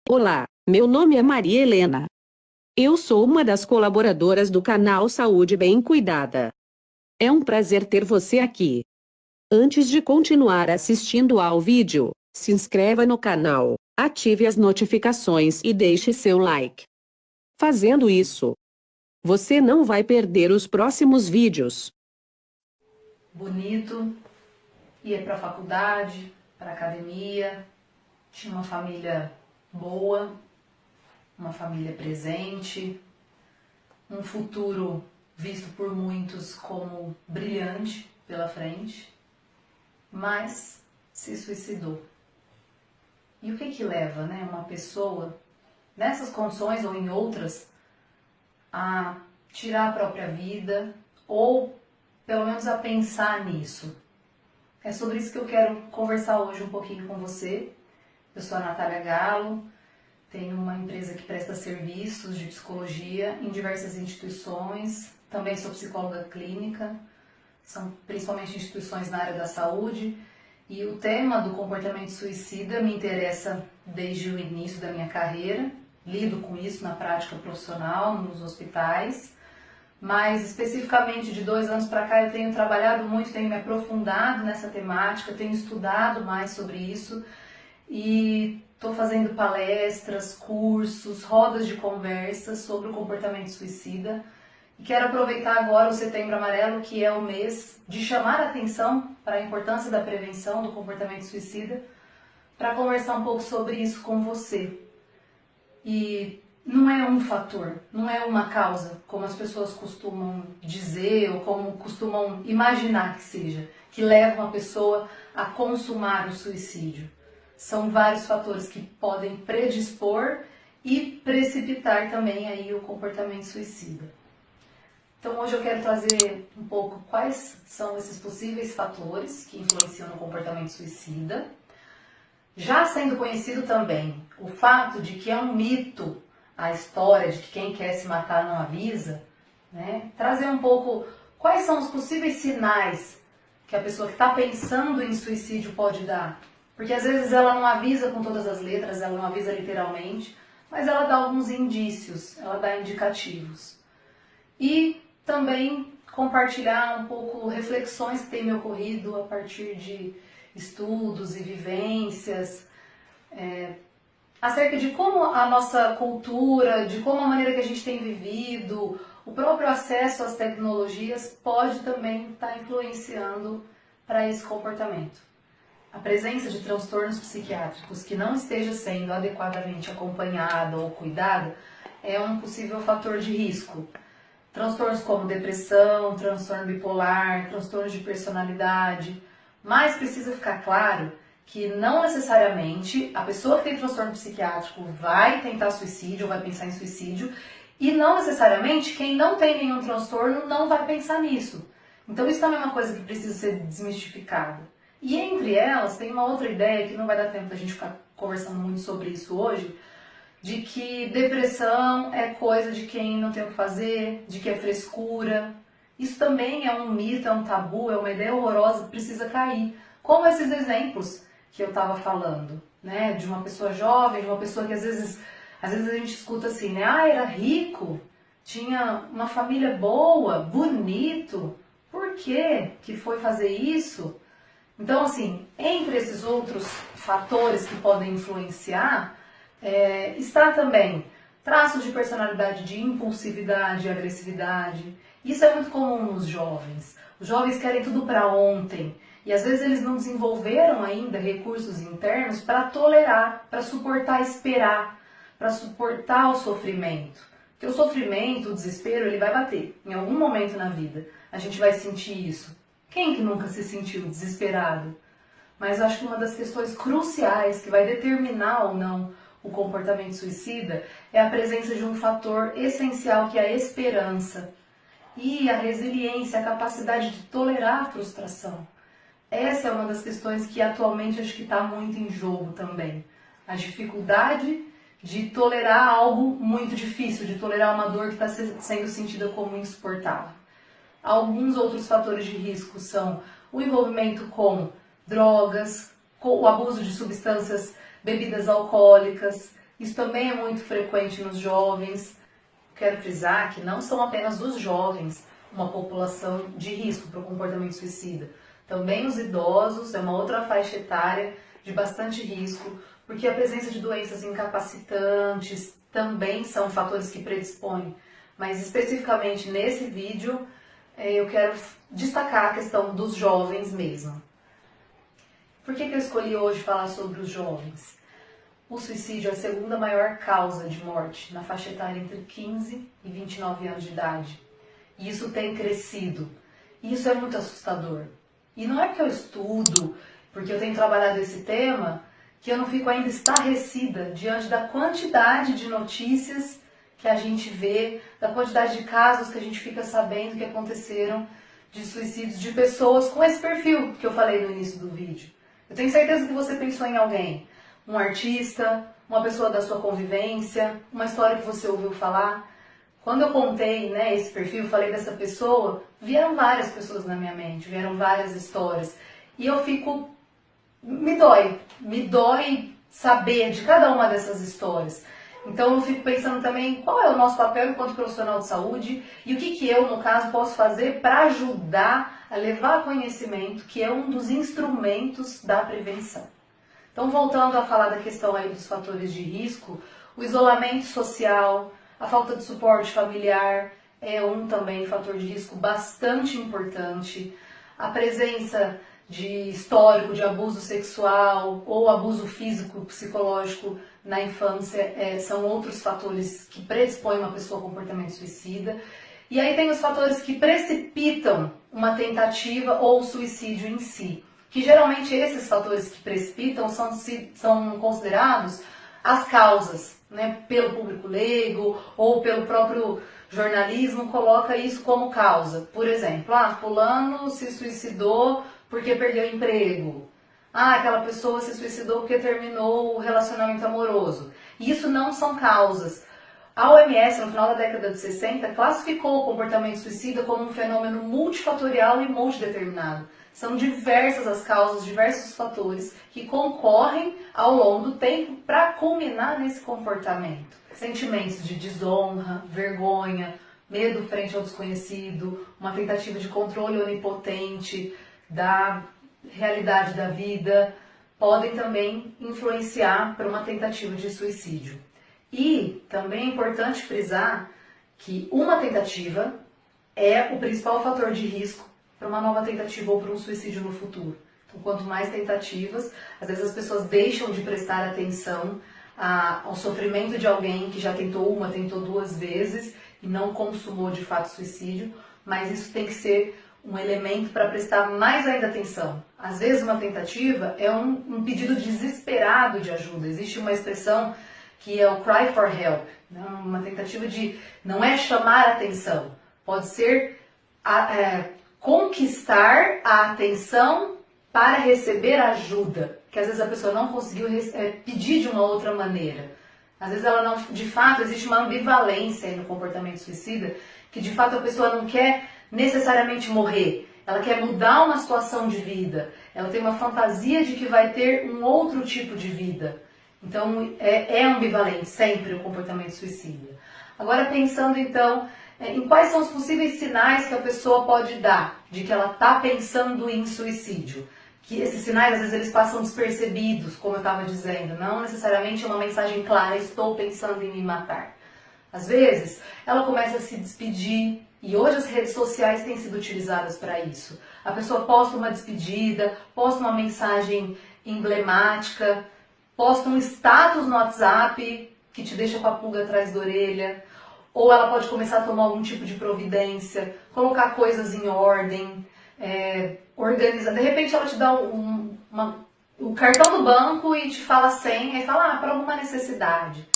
Olá, meu nome é Maria Helena. Eu sou uma das colaboradoras do canal Saúde Bem Cuidada. É um prazer ter você aqui. Antes de continuar assistindo ao vídeo, se inscreva no canal, ative as notificações e deixe seu like. Fazendo isso, você não vai perder os próximos vídeos. Bonito, ia para a faculdade, para academia, tinha uma família boa, uma família presente, um futuro visto por muitos como brilhante pela frente, mas se suicidou. E o que leva, uma pessoa, nessas condições ou em outras, a tirar a própria vida ou pelo menos a pensar nisso? É sobre isso que eu quero conversar hoje um pouquinho com você. Eu sou a Natália Galo, tenho uma empresa que presta serviços de psicologia em diversas instituições, também sou psicóloga clínica, são principalmente instituições na área da saúde, e o tema do comportamento suicida me interessa desde o início da minha carreira, lido com isso na prática profissional, nos hospitais, mas especificamente de 2 anos para cá eu tenho trabalhado muito, tenho me aprofundado nessa temática, tenho estudado mais sobre isso e estou fazendo palestras, cursos, rodas de conversa sobre o comportamento suicida. E quero aproveitar agora o Setembro Amarelo, que é o mês de chamar a atenção para a importância da prevenção do comportamento suicida, para conversar um pouco sobre isso com você. E não é um fator, não é uma causa, como as pessoas costumam dizer ou como costumam imaginar que seja, que leva uma pessoa a consumar o suicídio. São vários fatores que podem predispor e precipitar também aí o comportamento suicida. Então hoje eu quero trazer um pouco quais são esses possíveis fatores que influenciam no comportamento suicida. Já sendo conhecido também o fato de que é um mito a história de que quem quer se matar não avisa, trazer um pouco quais são os possíveis sinais que a pessoa que está pensando em suicídio pode dar. Porque às vezes ela não avisa com todas as letras, ela não avisa literalmente, mas ela dá alguns indícios, ela dá indicativos. E também compartilhar um pouco reflexões que têm me ocorrido a partir de estudos e vivências, acerca de como a nossa cultura, de como a maneira que a gente tem vivido, o próprio acesso às tecnologias pode também estar influenciando para esse comportamento. A presença de transtornos psiquiátricos que não esteja sendo adequadamente acompanhada ou cuidada é um possível fator de risco. Transtornos como depressão, transtorno bipolar, transtornos de personalidade, mas precisa ficar claro que não necessariamente a pessoa que tem transtorno psiquiátrico vai tentar suicídio ou vai pensar em suicídio, e não necessariamente quem não tem nenhum transtorno não vai pensar nisso. Então isso também é uma coisa que precisa ser desmistificada. E entre elas tem uma outra ideia que não vai dar tempo da gente ficar conversando muito sobre isso hoje, de que depressão é coisa de quem não tem o que fazer, de que é frescura. Isso também é um mito, é um tabu, é uma ideia horrorosa que precisa cair. Como esses exemplos que eu estava falando, de uma pessoa jovem, de uma pessoa que às vezes a gente escuta assim, era rico, tinha uma família boa, bonito, por que foi fazer isso? Então, assim, entre esses outros fatores que podem influenciar, está também traços de personalidade de impulsividade e agressividade. Isso é muito comum nos jovens. Os jovens querem tudo para ontem. E às vezes eles não desenvolveram ainda recursos internos para tolerar, para suportar esperar, para suportar o sofrimento. Porque o sofrimento, o desespero, ele vai bater. Em algum momento na vida a gente vai sentir isso. Quem que nunca se sentiu desesperado? Mas acho que uma das questões cruciais que vai determinar ou não o comportamento suicida é a presença de um fator essencial que é a esperança e a resiliência, a capacidade de tolerar a frustração. Essa é uma das questões que atualmente acho que está muito em jogo também. A dificuldade de tolerar algo muito difícil, de tolerar uma dor que está sendo sentida como insuportável. Alguns outros fatores de risco são o envolvimento com drogas, com o abuso de substâncias, bebidas alcoólicas, Isso também é muito frequente nos jovens. Quero frisar que não são apenas os jovens uma população de risco para o comportamento suicida. Também os idosos é uma outra faixa etária de bastante risco, porque a presença de doenças incapacitantes também são fatores que predispõem. Mas especificamente nesse vídeo eu quero destacar a questão dos jovens mesmo. Por que eu escolhi hoje falar sobre os jovens? O suicídio é a segunda maior causa de morte na faixa etária entre 15 e 29 anos de idade. E isso tem crescido. E isso é muito assustador. E não é porque eu estudo, porque eu tenho trabalhado esse tema, que eu não fico ainda estarrecida diante da quantidade de notícias que a gente vê, da quantidade de casos que a gente fica sabendo que aconteceram de suicídios de pessoas com esse perfil que eu falei no início do vídeo. Eu tenho certeza que você pensou em alguém. Um artista, uma pessoa da sua convivência, uma história que você ouviu falar. Quando eu contei esse perfil, falei dessa pessoa, vieram várias pessoas na minha mente, vieram várias histórias. E eu fico... me dói saber de cada uma dessas histórias. Então eu fico pensando também qual é o nosso papel enquanto profissional de saúde e o que eu, no caso, posso fazer para ajudar a levar conhecimento, que é um dos instrumentos da prevenção. Então, voltando a falar da questão aí dos fatores de risco, o isolamento social, a falta de suporte familiar é um também fator de risco bastante importante. A presença de histórico de abuso sexual ou abuso físico, psicológico na infância são outros fatores que predispõem uma pessoa a comportamento suicida. E aí tem os fatores que precipitam uma tentativa ou suicídio em si. Que geralmente esses fatores que precipitam são considerados as causas, pelo público leigo ou pelo próprio jornalismo coloca isso como causa. Por exemplo, fulano se suicidou porque perdeu o emprego. Aquela pessoa se suicidou porque terminou o relacionamento amoroso. Isso não são causas. A OMS, no final da década de 60, classificou o comportamento suicida como um fenômeno multifatorial e multideterminado. São diversas as causas, diversos fatores que concorrem ao longo do tempo para culminar nesse comportamento. Sentimentos de desonra, vergonha, medo frente ao desconhecido, uma tentativa de controle onipotente da realidade da vida, podem também influenciar para uma tentativa de suicídio. E também é importante frisar que uma tentativa é o principal fator de risco para uma nova tentativa ou para um suicídio no futuro. Então, quanto mais tentativas, às vezes as pessoas deixam de prestar atenção ao sofrimento de alguém que já tentou uma, tentou duas vezes e não consumou de fato suicídio, mas isso tem que ser um elemento para prestar mais ainda atenção. Às vezes uma tentativa é um pedido desesperado de ajuda. Existe uma expressão que é o cry for help, uma tentativa de não é chamar a atenção, pode ser conquistar a atenção para receber ajuda, que às vezes a pessoa não conseguiu pedir de uma outra maneira. Às vezes ela não, de fato, existe uma ambivalência aí no comportamento suicida, que de fato a pessoa não quer necessariamente morrer, ela quer mudar uma situação de vida, ela tem uma fantasia de que vai ter um outro tipo de vida. Então é ambivalente sempre o comportamento suicida. Agora pensando então em quais são os possíveis sinais que a pessoa pode dar de que ela está pensando em suicídio. Que esses sinais às vezes eles passam despercebidos, como eu estava dizendo, não necessariamente uma mensagem clara, estou pensando em me matar. Às vezes ela começa a se despedir, e hoje as redes sociais têm sido utilizadas para isso. A pessoa posta uma despedida, posta uma mensagem emblemática, posta um status no WhatsApp que te deixa com a pulga atrás da orelha, ou ela pode começar a tomar algum tipo de providência, colocar coisas em ordem, organizar. De repente ela te dá o cartão do banco e te fala a senha e fala, para alguma necessidade.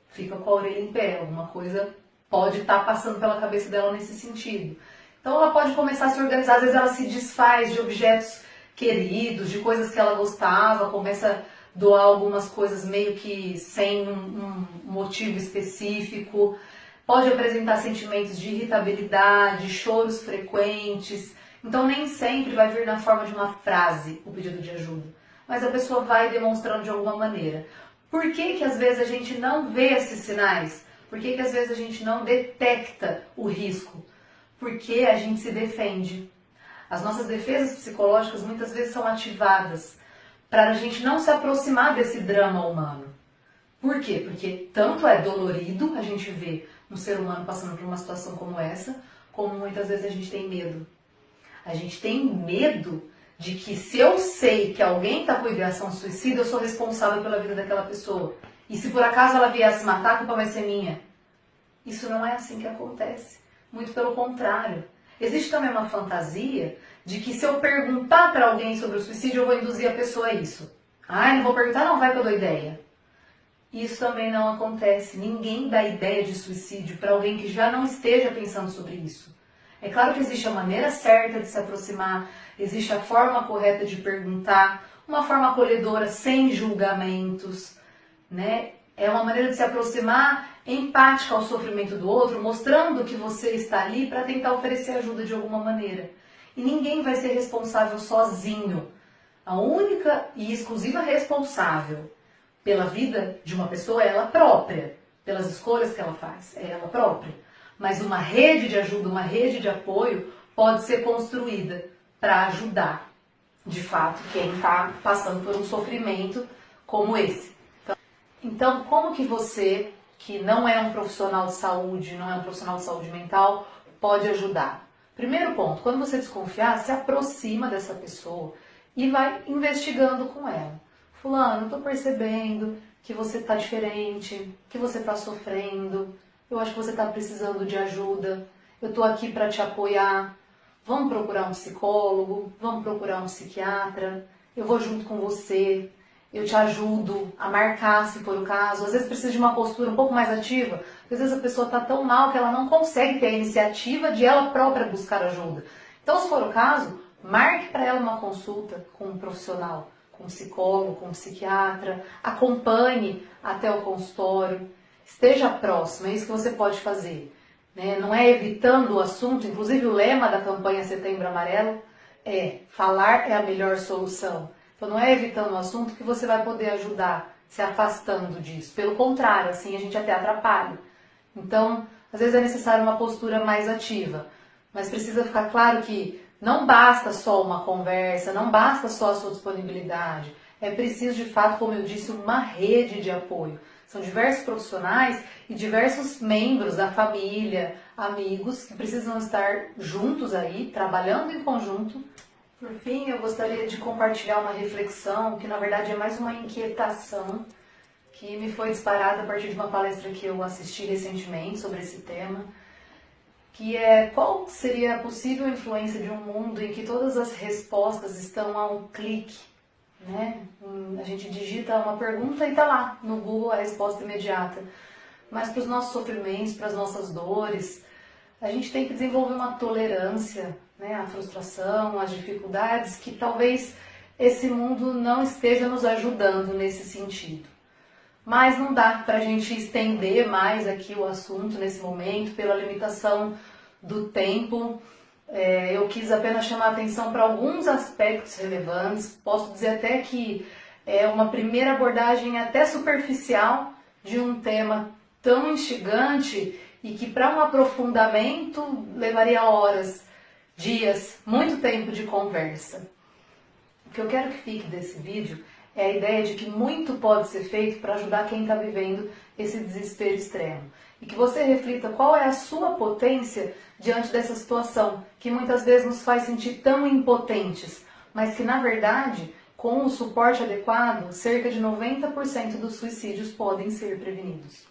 Fica com a orelha em pé, alguma coisa pode estar passando pela cabeça dela nesse sentido. Então ela pode começar a se organizar, às vezes ela se desfaz de objetos queridos, de coisas que ela gostava, começa a doar algumas coisas meio que sem um motivo específico. Pode apresentar sentimentos de irritabilidade, choros frequentes. Então nem sempre vai vir na forma de uma frase o pedido de ajuda, mas a pessoa vai demonstrando de alguma maneira. Por que às vezes a gente não vê esses sinais? Por que às vezes a gente não detecta o risco? Porque a gente se defende. As nossas defesas psicológicas muitas vezes são ativadas para a gente não se aproximar desse drama humano. Por quê? Porque tanto é dolorido a gente ver um ser humano passando por uma situação como essa, como muitas vezes a gente tem medo. A gente tem medo de que se eu sei que alguém está com ideação suicida, eu sou responsável pela vida daquela pessoa. E se por acaso ela vier se matar, a culpa vai ser minha. Isso não é assim que acontece. Muito pelo contrário. Existe também uma fantasia de que se eu perguntar para alguém sobre o suicídio, eu vou induzir a pessoa a isso. Não vou perguntar, não, vai que eu dou ideia. Isso também não acontece. Ninguém dá ideia de suicídio para alguém que já não esteja pensando sobre isso. É claro que existe a maneira certa de se aproximar, existe a forma correta de perguntar, uma forma acolhedora, sem julgamentos, né? É uma maneira de se aproximar empática ao sofrimento do outro, mostrando que você está ali para tentar oferecer ajuda de alguma maneira. E ninguém vai ser responsável sozinho. A única e exclusiva responsável pela vida de uma pessoa é ela própria, pelas escolhas que ela faz, é ela própria. Mas uma rede de ajuda, uma rede de apoio pode ser construída para ajudar, de fato, quem está passando por um sofrimento como esse. Então, como que você, que não é um profissional de saúde, não é um profissional de saúde mental, pode ajudar? Primeiro ponto, quando você desconfiar, se aproxima dessa pessoa e vai investigando com ela. Fulano, estou percebendo que você está diferente, que você está sofrendo, eu acho que você está precisando de ajuda, eu estou aqui para te apoiar, vamos procurar um psicólogo, vamos procurar um psiquiatra, eu vou junto com você, eu te ajudo a marcar se for o caso. Às vezes precisa de uma postura um pouco mais ativa, às vezes a pessoa está tão mal que ela não consegue ter a iniciativa de ela própria buscar ajuda. Então, se for o caso, marque para ela uma consulta com um profissional, com um psicólogo, com um psiquiatra, acompanhe até o consultório, esteja próximo, é isso que você pode fazer. Né? Não é evitando o assunto, inclusive o lema da campanha Setembro Amarelo é falar é a melhor solução. Então não é evitando o assunto que você vai poder ajudar, se afastando disso. Pelo contrário, assim a gente até atrapalha. Então, às vezes é necessário uma postura mais ativa, mas precisa ficar claro que não basta só uma conversa, não basta só a sua disponibilidade. É preciso, de fato, como eu disse, uma rede de apoio. São diversos profissionais e diversos membros da família, amigos, que precisam estar juntos aí, trabalhando em conjunto. Por fim, eu gostaria de compartilhar uma reflexão, que na verdade é mais uma inquietação, que me foi disparada a partir de uma palestra que eu assisti recentemente sobre esse tema, que é qual seria a possível influência de um mundo em que todas as respostas estão a um clique, né? A gente digita uma pergunta e está lá no Google a resposta imediata. Mas para os nossos sofrimentos, para as nossas dores, a gente tem que desenvolver uma tolerância, né? À frustração, às dificuldades, que talvez esse mundo não esteja nos ajudando nesse sentido. Mas não dá para a gente estender mais aqui o assunto nesse momento, pela limitação do tempo. Eu quis apenas chamar a atenção para alguns aspectos relevantes. Posso dizer até que é uma primeira abordagem até superficial de um tema tão instigante e que para um aprofundamento levaria horas, dias, muito tempo de conversa. O que eu quero que fique desse vídeo é a ideia de que muito pode ser feito para ajudar quem está vivendo esse desespero extremo. E que você reflita qual é a sua potência diante dessa situação, que muitas vezes nos faz sentir tão impotentes, mas que na verdade, com o suporte adequado, cerca de 90% dos suicídios podem ser prevenidos.